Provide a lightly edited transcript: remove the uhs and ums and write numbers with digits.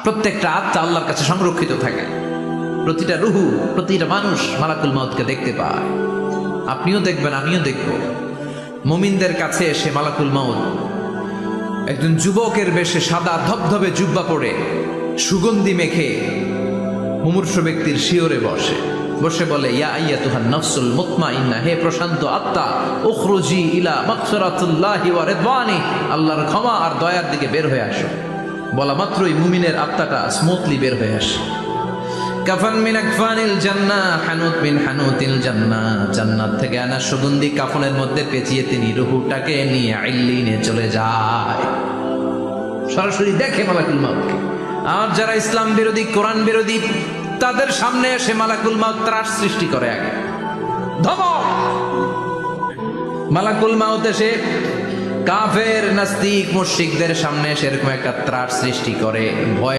প্রত্যেকটা আত্মা আল্লাহর কাছে সংরক্ষিত থাকে। প্রতিটা রুহু, প্রতিটা মানুষ মালাকুল মউতকে দেখতে পায়। আপনিও দেখবেন, আমিও দেখব। মুমিনদের কাছে এসে মালাকুল মউত একজন যুবকের বেশে সাদা ধবধবে জুব্বা পরে সুগন্ধি মেখে মুমূর্ষ ব্যক্তির শিওরে বসে বসে বলে, ইয়া আইয়াতুহান নাফসুল মুতমাইন্না, হে প্রশান্ত আত্মা, উখরুজি ইলা মাগফিরাতুল্লাহি ওয়া রিদওয়ানি, আল্লাহর ক্ষমা আর দয়ার দিকে বের হয়ে আসো। বলা মাত্রই মুমিনের আত্মাটা স্মুথলি বের হয়ে আসে। কাফান মিন আকফানিল জান্নাহ, হানুত মিন হানুতিল জান্নাহ, জান্নাত থেকে আনা সুগন্ধি কাফনের মধ্যে পেঁচিয়ে তিনি রূহটাকে নিয়ে ইল্লিনে চলে যায়। সরাসরি দেখে মালাকুল মউতকে। আর যারা ইসলাম বিরোধী, কোরআন বিরোধী, তাদের সামনে এসে মালাকুল মউত ত্রাস সৃষ্টি করে। আগে ধমক, মালাকুল মউত এসে কাফের, নাস্তিক, মুশরিকদের সামনে এসে এরকম একটা ত্রাস সৃষ্টি করে। ভয়